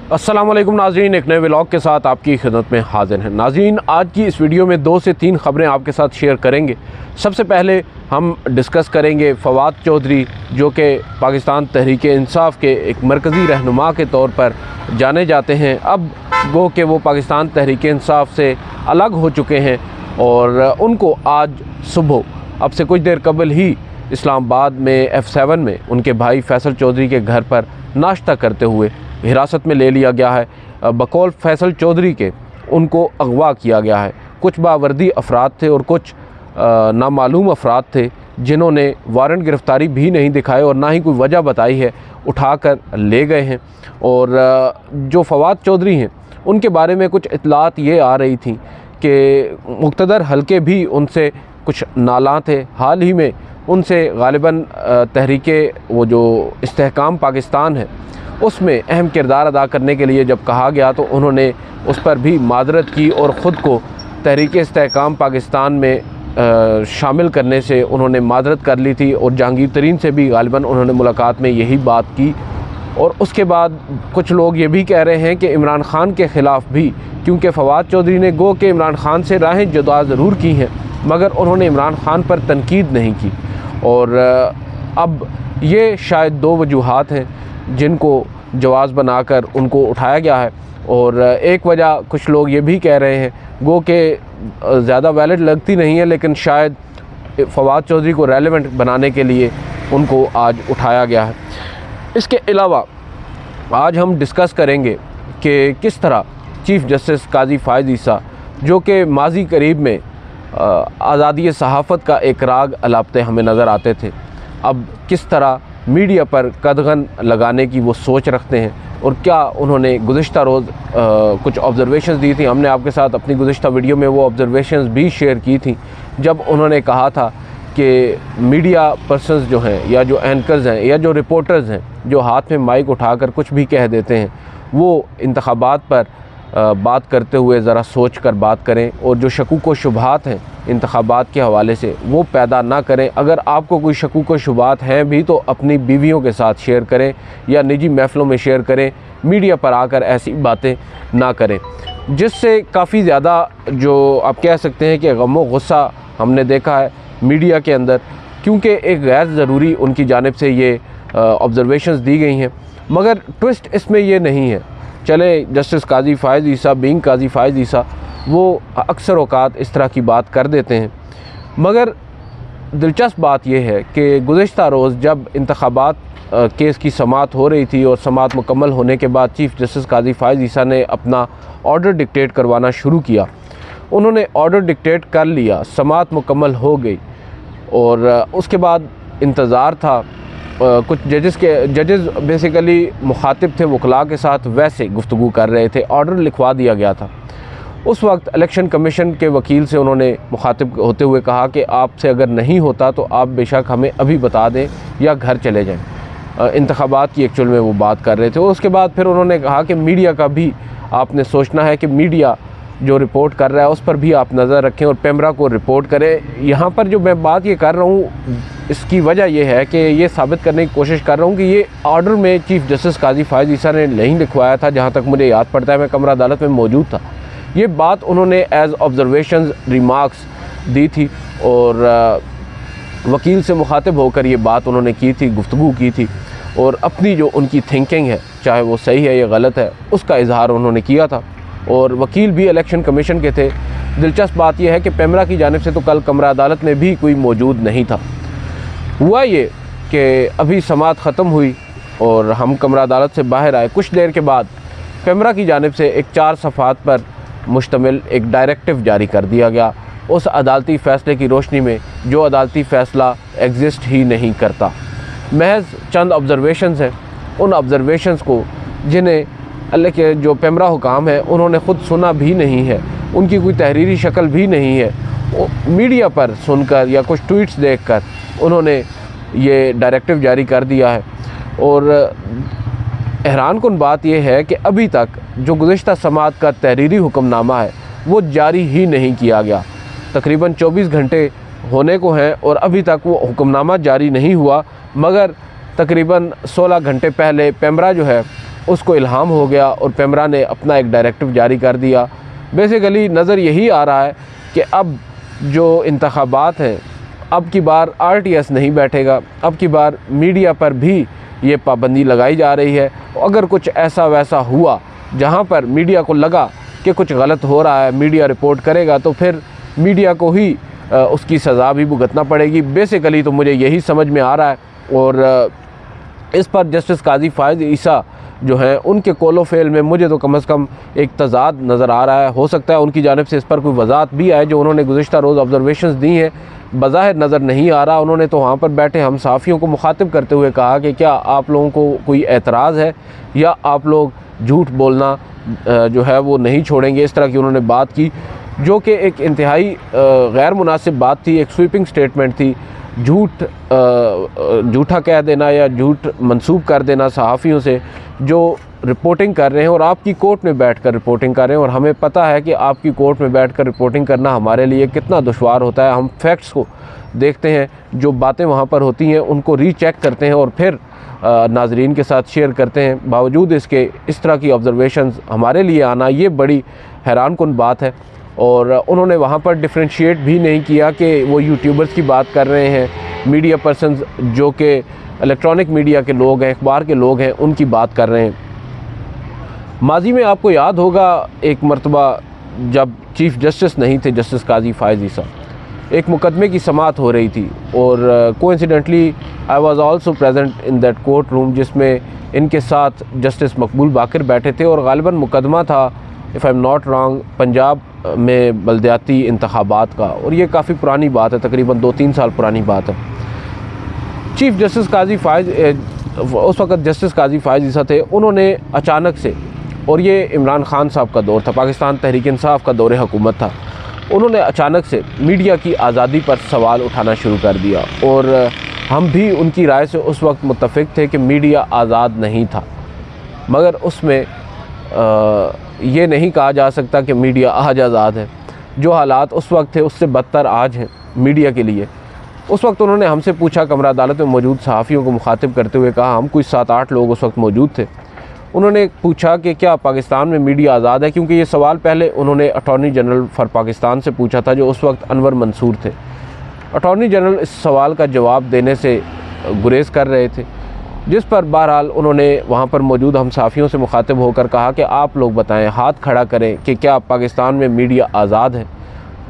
अस्सलाम वालेकुम नाज़रीन, एक नए व्लॉग के साथ आपकी खिदमत में हाजिर हैं। नाज़रीन, आज की इस वीडियो में 2 से 3 ख़बरें आपके साथ शेयर करेंगे। सबसे पहले हम डिस्कस करेंगे फवाद चौधरी, जो कि पाकिस्तान तहरीक इंसाफ के एक मरकज़ी रहनुमा के तौर पर जाने जाते हैं। अब गो कि वो पाकिस्तान तहरीक इंसाफ से अलग हो चुके हैं और उनको आज सुबह अब से कुछ देर कबल ही इस्लामाबाद में F7 में उनके भाई फैसल चौधरी के घर पर नाश्ता करते हुए हिरासत में ले लिया गया है। बकौल फैसल चौधरी के उनको अगवा किया गया है। कुछ बावर्दी अफराद थे और कुछ नामालूम अफराद थे जिन्होंने वारंट गिरफ़्तारी भी नहीं दिखाए और ना ही कोई वजह बताई है, उठाकर ले गए हैं। और जो फवाद चौधरी हैं उनके बारे में कुछ इतलात ये आ रही थी कि मुक़्तदर हलके भी उनसे कुछ नालां थे। हाल ही में उनसे गालिबन तहरीके वो जो इस्तेहकाम पाकिस्तान है उसमें अहम किरदार अदा करने के लिए जब कहा गया तो उन्होंने उस पर भी मादरत की और ख़ुद को तहरीक इस्तेहकाम पाकिस्तान में शामिल करने से उन्होंने मादरत कर ली थी। और जहांगीर तरीन से भी गालिबन उन्होंने मुलाकात में यही बात की। और उसके बाद कुछ लोग ये भी कह रहे हैं कि इमरान ख़ान के ख़िलाफ़ भी, क्योंकि फवाद चौधरी ने गो के इमरान ख़ान से राहें जुदा ज़रूर की हैं मगर उन्होंने इमरान ख़ान पर तनकीद नहीं की। और अब ये शायद 2 वजूहात हैं जिनको जवाज़ बनाकर उनको उठाया गया है। और एक वजह कुछ लोग ये भी कह रहे हैं गो के ज़्यादा वैलिड लगती नहीं है, लेकिन शायद फवाद चौधरी को रेलेवेंट बनाने के लिए उनको आज उठाया गया है। इसके अलावा आज हम डिस्कस करेंगे कि किस तरह चीफ़ जस्टिस काजी फ़ायज़ ईसा, जो कि माजी करीब में आज़ादी सहाफ़त का एक राग अलापते हमें नज़र आते थे, अब किस तरह मीडिया पर कदगन लगाने की वो सोच रखते हैं और क्या उन्होंने गुज़िश्ता रोज़ कुछ ऑब्ज़र्वेशंस दी थी। हमने आपके साथ अपनी गुज़िश्ता वीडियो में वो ऑब्ज़र्वेशंस भी शेयर की थी जब उन्होंने कहा था कि मीडिया पर्सन्स जो हैं या जो एंकर्स हैं या जो रिपोर्टर्स हैं जो हाथ में माइक उठाकर कुछ भी कह देते हैं, वो इंतखाबात पर बात करते हुए ज़रा सोच कर बात करें और जो शकूक व शुबहात हैं इंतखाबात के हवाले से वो पैदा ना करें। अगर आपको कोई शकूक व शुबहात हैं भी तो अपनी बीवियों के साथ शेयर करें या निजी महफ़िलों में शेयर करें, मीडिया पर आकर ऐसी बातें ना करें, जिससे काफ़ी ज़्यादा जो आप कह सकते हैं कि गम व गुस्सा हमने देखा है मीडिया के अंदर, क्योंकि एक गैर ज़रूरी उनकी जानिब से ये ऑब्ज़र्वेशंस दी गई हैं। मगर ट्विस्ट इसमें ये नहीं है। चले जस्टिस काजी फ़ायज़ ईसा बीइंग काजी फ़ायज़ ईसा वो अक्सर औक़ात इस तरह की बात कर देते हैं, मगर दिलचस्प बात यह है कि गुज़िश्ता रोज़ जब इंतखाबात केस की समाअत हो रही थी और समाअत मुकम्मल होने के बाद चीफ़ जस्टिस काजी फ़ायज़ ईसा ने अपना ऑर्डर डिक्टेट करवाना शुरू किया। उन्होंने ऑर्डर डिक्टेट कर लिया, समाअत मुकम्मल हो गई और उसके बाद इंतज़ार था। कुछ जजेस बेसिकली मुखातिब थे वकला के साथ, वैसे गुफ्तगू कर रहे थे, ऑर्डर लिखवा दिया गया था। उस वक्त इलेक्शन कमीशन के वकील से उन्होंने मुखातिब होते हुए कहा कि आपसे अगर नहीं होता तो आप बेशक हमें अभी बता दें या घर चले जाएं। इंतखाबात की एक्चुअल में वो बात कर रहे थे। उसके बाद फिर उन्होंने कहा कि मीडिया का भी आपने सोचना है कि मीडिया जो रिपोर्ट कर रहा है उस पर भी आप नज़र रखें और पैमरा को रिपोर्ट करें। यहाँ पर जो मैं बात ये कर रहा हूँ इसकी वजह यह है कि ये साबित करने की कोशिश कर रहा हूँ कि ये ऑर्डर में चीफ़ जस्टिस काजी फ़ायज़ ईसा ने नहीं लिखवाया था। जहाँ तक मुझे याद पड़ता है, मैं कमरा अदालत में मौजूद था। ये बात उन्होंने एज़ ऑब्ज़र्वेशन रिमार्क्स दी थी और वकील से मुखातिब होकर ये बात उन्होंने की थी, गुफ्तगू की थी और अपनी जो उनकी थिंकिंग है, चाहे वो सही है या गलत है, उसका इजहार उन्होंने किया था। और वकील भी इलेक्शन कमीशन के थे। दिलचस्प बात यह है कि पैमरा की जानिब से तो कल कमरा अदालत में भी कोई मौजूद नहीं था। हुआ ये कि अभी समाअत ख़त्म हुई और हम कमरा अदालत से बाहर आए। कुछ देर के बाद पैमरा की जानिब से एक 4 सफ़हात पर मुश्तमिल एक डायरेक्टिव जारी कर दिया गया, उस अदालती फ़ैसले की रोशनी में जो अदालती फ़ैसला एग्ज़िस्ट ही नहीं करता। महज चंद ऑब्ज़र्वेशंस हैं, उन ऑब्ज़र्वेशंस को जिन्हें अल्लाह के जो पैमरा हुकाम है उन्होंने ख़ुद सुना भी नहीं है, उनकी कोई तहरीरी शक्ल भी नहीं है, मीडिया पर सुनकर या कुछ ट्वीट्स देखकर उन्होंने ये डायरेक्टिव जारी कर दिया है। और हैरानकुन बात यह है कि अभी तक जो गुज़िश्ता समाअत का तहरीरी हुक्मनामा है वो जारी ही नहीं किया गया। तकरीबन 24 घंटे होने को हैं और अभी तक वो हुक्मनामा जारी नहीं हुआ, मगर तकरीबन 16 घंटे पहले पैमरा जो है उसको इल्हाम हो गया और पेमरा ने अपना एक डायरेक्टिव जारी कर दिया। बेसिकली नज़र यही आ रहा है कि अब जो इंतखाबात हैं, अब की बार RTS नहीं बैठेगा, अब की बार मीडिया पर भी ये पाबंदी लगाई जा रही है। अगर कुछ ऐसा वैसा हुआ जहाँ पर मीडिया को लगा कि कुछ गलत हो रहा है, मीडिया रिपोर्ट करेगा तो फिर मीडिया को ही उसकी सज़ा भी भुगतना पड़ेगी। बेसिकली तो मुझे यही समझ में आ रहा है। और इस पर जस्टिस काजी फ़ाइज़ ईसा जो हैं उनके कोलो फेल में मुझे तो कम से कम एक तज़ाद नज़र आ रहा है। हो सकता है उनकी जानिब से इस पर कोई वजाहत भी आए। जो उन्होंने गुज़िश्ता रोज़ ऑब्ज़र्वेशंस दी हैं बज़ाहिर नज़र नहीं आ रहा। उन्होंने तो वहाँ पर बैठे हम सहाफ़ियों को मुखातिब करते हुए कहा कि क्या आप लोगों को कोई एतराज़ है या आप लोग झूठ बोलना जो है वो नहीं छोड़ेंगे। इस तरह की उन्होंने बात की जो कि एक इंतहाई गैर मुनासिब बात थी, एक स्वीपिंग स्टेटमेंट थी। झूठा कह देना या झूठ मंसूब कर देना सहाफ़ियों से जो रिपोर्टिंग कर रहे हैं और आपकी कोर्ट में बैठकर रिपोर्टिंग कर रहे हैं। और हमें पता है कि आपकी कोर्ट में बैठकर रिपोर्टिंग करना हमारे लिए कितना दुश्वार होता है। हम फैक्ट्स को देखते हैं, जो बातें वहाँ पर होती हैं उनको रीचेक करते हैं और फिर नाजरीन के साथ शेयर करते हैं। बावजूद इसके इस तरह की ऑब्ज़र्वेशंस हमारे लिए आना ये बड़ी हैरान कुन बात है। और उन्होंने वहाँ पर डिफ्रेंशिएट भी नहीं किया कि वो यूट्यूबर्स की बात कर रहे हैं, मीडिया पर्सन्स जो कि इलेक्ट्रॉनिक मीडिया के लोग हैं, अखबार के लोग हैं, उनकी बात कर रहे हैं। माजी में आपको याद होगा एक मरतबा जब चीफ़ जस्टिस नहीं थे जस्टिस काजी फ़ाइज़ ईसा, एक मुकदमे की समाअत हो रही थी और coincidentally I was also present in that court room जिसमें इनके साथ जस्टिस मकबूल बाकर बैठे थे। और ग़ालिबन मुकदमा था, if I am not wrong, Punjab में बल्दियाती इंतखाबात का। और ये काफ़ी पुरानी बात है, तकरीबन 2-3 साल पुरानी बात है। चीफ़ जस्टिस काजी फ़ाइज़ उस वक़्त जस्टिस काजी फ़ाइज़ ईसा थे। उन्होंने अचानक से, और ये इमरान खान साहब का दौर था, पाकिस्तान तहरीक इंसाफ का दौर हुकूमत था, उन्होंने अचानक से मीडिया की आज़ादी पर सवाल उठाना शुरू कर दिया। और हम भी उनकी राय से उस वक्त मुत्तफ़िक थे कि मीडिया आज़ाद नहीं था, मगर उसमें ये नहीं कहा जा सकता कि मीडिया आज आज़ाद है। जो हालात उस वक्त थे उससे बदतर आज हैं मीडिया के लिए। उस वक्त उन्होंने हमसे पूछा, कमरा अदालत में मौजूद सहाफ़ियों को मुखातिब करते हुए कहा, हम कुछ 7-8 लोग उस वक्त मौजूद थे, उन्होंने पूछा कि क्या पाकिस्तान में मीडिया आज़ाद है, क्योंकि ये सवाल पहले उन्होंने अटॉर्नी जनरल फ़ॉर पाकिस्तान से पूछा था जो उस वक्त अनवर मंसूर थे। अटॉर्नी जनरल इस सवाल का जवाब देने से गुरेज़ कर रहे थे, जिस पर बहरहाल उन्होंने वहाँ पर मौजूद हम सहाफ़ियों से मुखातिब होकर कहा कि आप लोग बताएं, हाथ खड़ा करें कि क्या पाकिस्तान में मीडिया आज़ाद है।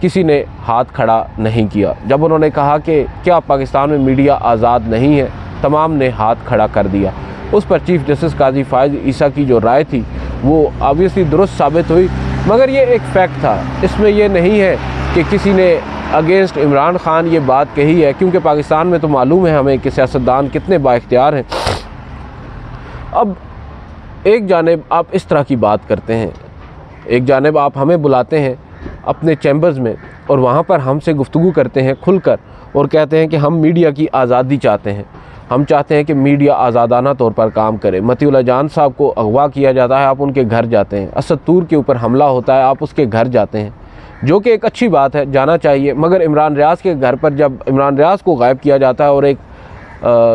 किसी ने हाथ खड़ा नहीं किया। जब उन्होंने कहा कि क्या पाकिस्तान में मीडिया आज़ाद नहीं है, तमाम ने हाथ खड़ा कर दिया। उस पर चीफ़ जस्टिस काजी फ़ाइज़ ईसा की जो राय थी वो ऑब्वियसली दुरुस्त साबित हुई, मगर ये एक फ़ैक्ट था। इसमें यह नहीं है कि किसी ने अगेंस्ट इमरान ख़ान ये बात कही है, क्योंकि पाकिस्तान में तो मालूम है हमें कि सियासतदान कितने बाइख्तियार हैं। अब एक जानिब आप इस तरह की बात करते हैं, एक जानिब आप हमें बुलाते हैं अपने चैम्बर्स में और वहाँ पर हमसे गुफ्तगू करते हैं खुलकर और कहते हैं कि हम मीडिया की आज़ादी चाहते हैं, हम चाहते हैं कि मीडिया आज़ादाना तौर पर काम करे। मतीउल्लाह जान साहब को अगवा किया जाता है, आप उनके घर जाते हैं। असद तूर के ऊपर हमला होता है, आप उसके घर जाते हैं, जो कि एक अच्छी बात है, जाना चाहिए। मगर इमरान रियाज़ के घर पर जब इमरान रियाज़ को गायब किया जाता है और एक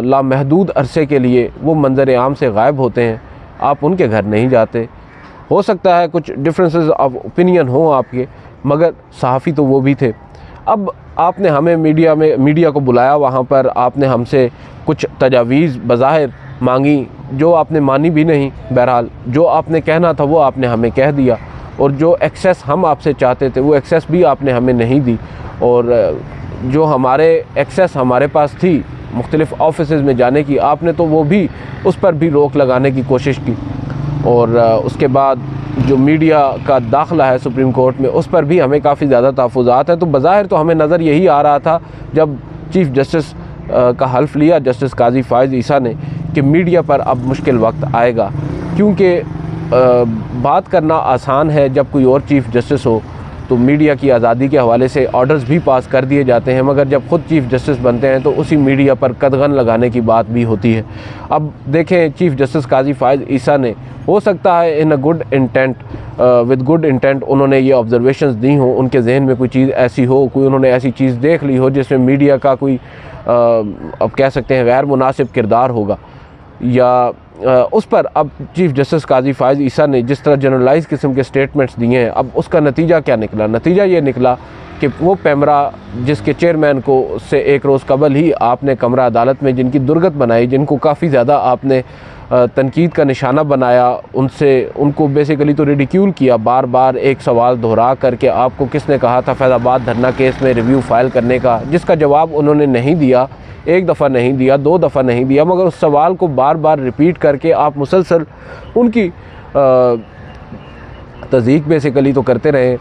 लामहदूद अरसे के लिए वो मंजर आम से गायब होते हैं, आप उनके घर नहीं जाते। हो सकता है कुछ डिफरेंसेस ऑफ ओपिनियन हो आपके, मगर सहाफ़ी तो वो भी थे। अब आपने हमें मीडिया को बुलाया, वहाँ पर आपने हमसे कुछ तजावीज़ बज़ाहिर मांगी जो आपने मानी भी नहीं। बहरहाल जो आपने कहना था वो आपने हमें कह दिया, और जो एक्सेस हम आपसे चाहते थे वो एक्सेस भी आपने हमें नहीं दी। और जो हमारे एक्सेस हमारे पास थी मुख्तलिफ़ ऑफिसेज़ में जाने की, आपने तो वो भी, उस पर भी रोक लगाने की कोशिश की। और उसके बाद जो मीडिया का दाखिला है सुप्रीम कोर्ट में, उस पर भी हमें काफ़ी ज़्यादा तहफ़्फ़ुज़ात हैं। तो बज़ाहिर तो हमें नज़र यही आ रहा था जब चीफ़ जस्टिस का हल्फ लिया जस्टिस काजी फ़ाइज़ ईसा ने कि मीडिया पर अब मुश्किल वक्त आएगा, क्योंकि बात करना आसान है जब कोई और चीफ़ जस्टिस हो तो मीडिया की आज़ादी के हवाले से ऑर्डर्स भी पास कर दिए जाते हैं, मगर जब ख़ुद चीफ़ जस्टिस बनते हैं तो उसी मीडिया पर कदगन लगाने की बात भी होती है। अब देखें, चीफ़ जस्टिस काजी फ़ाइज़ ईसा ने, हो सकता है in a good intent, with good intent उन्होंने ये ऑब्जर्वेशंस दी हों, उनके जहन में कोई चीज़ ऐसी हो, कोई उन्होंने ऐसी चीज़ देख ली हो जिसमें मीडिया का कोई अब कह सकते हैं गैर मुनासिब किरदार होगा, या उस पर अब चीफ़ जस्टिस काजी फ़ायज़ ईसा ने जिस तरह जनरलाइज किस्म के स्टेटमेंट्स दिए हैं, अब उसका नतीजा क्या निकला? नतीजा ये निकला कि वो पैमरा जिसके चेयरमैन को से एक रोज़ कबल ही आपने कमरा अदालत में जिनकी दुर्गत बनाई, जिनको काफ़ी ज़्यादा आपने तनकीद का निशाना बनाया, उनको बेसिकली तो रिडिक्यूल किया, बार बार एक सवाल दोहरा करके आपको किसने कहा था फैज़ाबाद धरना केस में रिव्यू फ़ाइल करने का, जिसका जवाब उन्होंने नहीं दिया, एक दफ़ा नहीं दिया, 2 दफ़ा नहीं दिया, मगर उस सवाल को बार बार रिपीट करके आप मुसलसल उनकी तज़दीक बेसिकली तो करते रहे।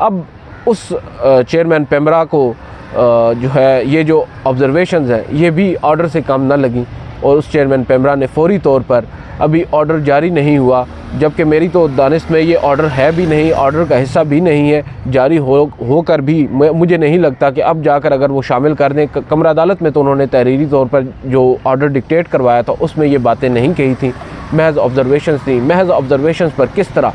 अब उस चेयरमैन पैमरा को जो है ये जो ऑब्ज़र्वेशंस हैं ये भी ऑर्डर से कम न लगी और उस चेयरमैन पैमरा ने फ़ौरी तौर पर अभी ऑर्डर जारी नहीं हुआ, जबकि मेरी तो दानिश में ये ऑर्डर है भी नहीं, ऑर्डर का हिस्सा भी नहीं है, जारी होकर भी मुझे नहीं लगता कि अब जाकर अगर वो शामिल कर दें। कमरा अदालत में तो उन्होंने तहरीरी तौर पर जो ऑर्डर डिक्टेट करवाया था उसमें ये बातें नहीं कही थी, महज ऑब्ज़र्वेशंस थी। महज ऑब्ज़र्वेशंस पर किस तरह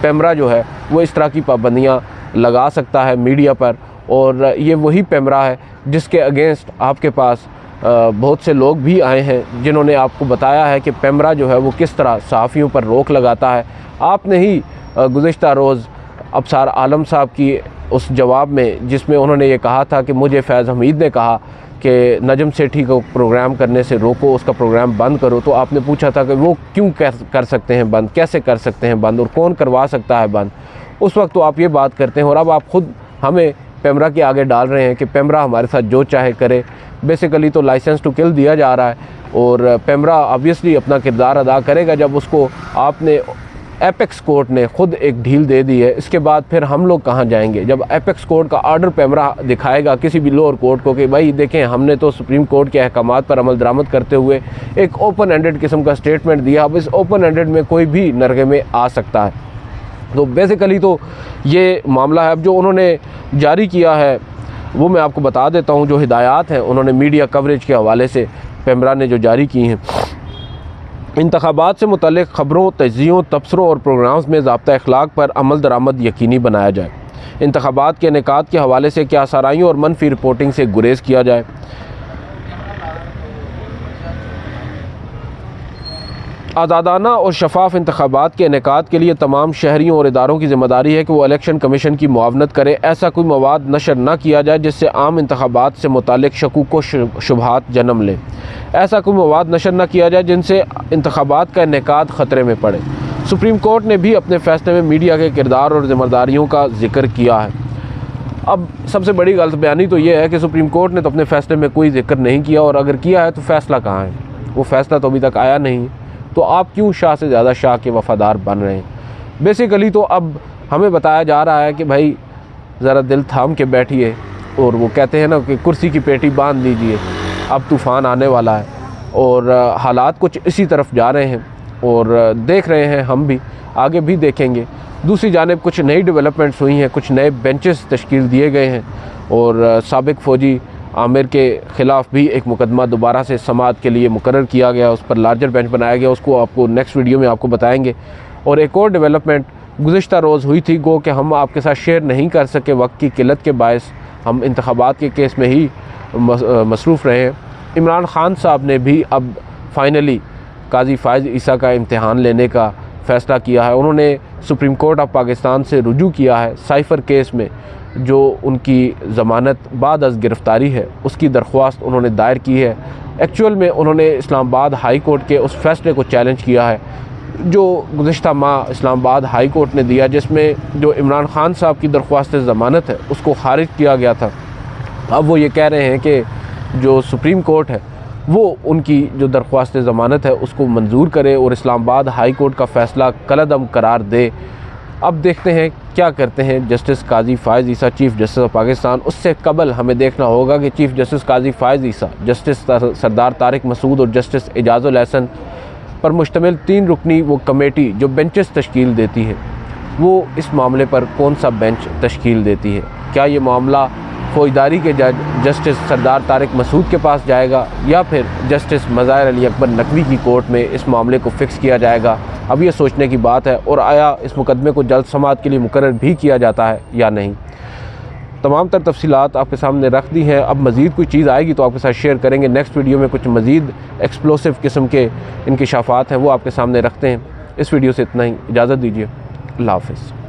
पैमरा जो है वो इस तरह की पाबंदियाँ लगा सकता है मीडिया पर, और ये वही पैमरा है जिसके अगेंस्ट आपके पास बहुत से लोग भी आए हैं जिन्होंने आपको बताया है कि पैमरा जो है वो किस तरह सहाफ़ियों पर रोक लगाता है। आपने ही गुज़िश्ता रोज़ अबसार आलम साहब की उस जवाब में जिसमें उन्होंने ये कहा था कि मुझे फैज़ हमीद ने कहा कि नजम सेठी को प्रोग्राम करने से रोको, उसका प्रोग्राम बंद करो, तो आपने पूछा था कि वो क्यों कर सकते हैं बंद, कैसे कर सकते हैं बंद और कौन करवा सकता है बंद। उस वक्त तो आप ये बात करते हैं और अब आप ख़ुद हमें पैमरा के आगे डाल रहे हैं कि पैमरा हमारे साथ जो चाहे करे। बेसिकली तो लाइसेंस टू किल दिया जा रहा है और पैमरा ऑब्वियसली अपना किरदार अदा करेगा जब उसको आपने एपेक्स कोर्ट ने ख़ुद एक ढील दे दी है। इसके बाद फिर हम लोग कहाँ जाएंगे जब एपेक्स कोर्ट का ऑर्डर पैमरा दिखाएगा किसी भी लोअर कोर्ट को कि भाई देखें हमने तो सुप्रीम कोर्ट के अहकामात पर अमल दरामद करते हुए एक ओपन एंडेड किस्म का स्टेटमेंट दिया। अब इस ओपन एंडेड में कोई भी नरगे में आ सकता है। तो बेसिकली तो ये मामला है। अब जो उन्होंने जारी किया है वो मैं आपको बता देता हूँ, जो हिदायत हैं उन्होंने मीडिया कवरेज के हवाले से पैमरा ने जो जारी की हैं। इंतखाबात से मुतल्लिक़ ख़बरों, तज्ज़ियों, तबसरों और प्रोग्राम्स में ज़ाब्ता अखलाक पर अमल दरामद यकीनी बनाया जाए। इंतखाबात के इनेकाद के हवाले से क्या साराइयों और मनफी रिपोर्टिंग से गुरेज़ किया जाए। आज़ादाना और शफाफ इंतखाबात के इनेकाद के लिए तमाम शहरियों और इदारों की ज़िम्मेदारी है कि वो इलेक्शन कमीशन की मुआवनत करे। ऐसा कोई मवाद नशर न किया जाए जिससे आम इंतखाबात से मुतालिक शकूक व शुबहात जन्म लें। ऐसा कोई मवाद नशर न किया जाए जिनसे इंतखाबात का इनेकाद ख़तरे में पड़े। सुप्रीम कोर्ट ने भी अपने फ़ैसले में मीडिया के किरदार और ज़िम्मेदारियों का जिक्र किया है। अब सबसे बड़ी गलत बयानी तो ये है कि सुप्रीम कोर्ट ने तो अपने फ़ैसले में कोई जिक्र नहीं किया, और अगर किया है तो फ़ैसला कहाँ है? वो फ़ैसला तो अभी तक आया नहीं। तो आप क्यों शाह से ज़्यादा शाह के वफ़ादार बन रहे हैं? बेसिकली तो अब हमें बताया जा रहा है कि भाई ज़रा दिल थाम के बैठिए, और वो कहते हैं ना कि कुर्सी की पेटी बांध लीजिए, अब तूफ़ान आने वाला है और हालात कुछ इसी तरफ जा रहे हैं और देख रहे हैं, हम भी आगे भी देखेंगे। दूसरी जानिब कुछ नई डेवलपमेंट्स हुई हैं, कुछ नए बेंचेस तश्कील दिए गए हैं और साबिक फ़ौजी आमिर के ख़िलाफ़ भी एक मुकदमा दोबारा से समाअत के लिए मुकर्रर किया गया, उस पर लार्जर बेंच बनाया गया, उसको आपको नेक्स्ट वीडियो में आपको बताएंगे। और एक और डेवलपमेंट गुज़िश्ता रोज़ हुई थी, गो कि हम आपके साथ शेयर नहीं कर सके, वक्त की किल्लत के बायस हम इंतखाबात के केस में ही मसरूफ़ रहे हैं। इमरान ख़ान साहब ने भी अब फाइनली काजी फ़ायज़ ईसा का इम्तिहान लेने का फ़ैसला किया है। उन्होंने सुप्रीम कोर्ट ऑफ पाकिस्तान से रुजू किया है साइफ़र केस में, जो उनकी ज़मानत बाद अज़ गिरफ़्तारी है उसकी दरख्वास्त उन्होंने दायर की है। एक्चुअल में उन्होंने इस्लामाबाद हाई कोर्ट के उस फ़ैसले को चैलेंज किया है जो गुज़िश्ता माह इस्लामाबाद हाई कोर्ट ने दिया, जिसमें जो इमरान ख़ान साहब की दरख्वास्त ज़मानत है उसको ख़ारिज किया गया था। अब वो ये कह रहे हैं कि जो सुप्रीम कोर्ट है वो उनकी जो दरख्वास्त ज़मानत है उसको मंजूर करे और इस्लामाबाद हाई कोर्ट का फ़ैसला कलअदम करार दे। अब देखते हैं क्या करते हैं justice Qazi Faez Isa, chief justice of Pakistan. उससे कबल हमें देखना होगा कि chief justice Qazi Faez Isa, justice Sardar Tariq Masood और जस्टिस एजाज़ुल एहसन पर मुश्तमिल 3 रुकनी वो कमेटी जो बेंचेस तश्कील देती है, वो इस मामले पर कौन सा बेंच तश्कील देती है। क्या ये मामला फ़ौजदारी के जज जस्टिस सरदार तारिक मसूद के पास जाएगा या फिर जस्टिस मज़ाहिर अली अकबर नकवी की कोर्ट में इस मामले को फ़िक्स किया जाएगा? अब ये सोचने की बात है। और आया इस मुकदमे को जल्द समाअत के लिए मुकर्रर भी किया जाता है या नहीं। तमाम तर तफसीलात आपके सामने रख दी हैं। अब मज़ीद कोई चीज़ आएगी तो आपके साथ शेयर करेंगे। नेक्स्ट वीडियो में कुछ मज़ीद एक्सप्लोसिव किस्म के इंकिशाफ़ात हैं वो आपके सामने रखते हैं। इस वीडियो से इतना ही, इजाज़त दीजिए। अल्लाह हाफ़िज़।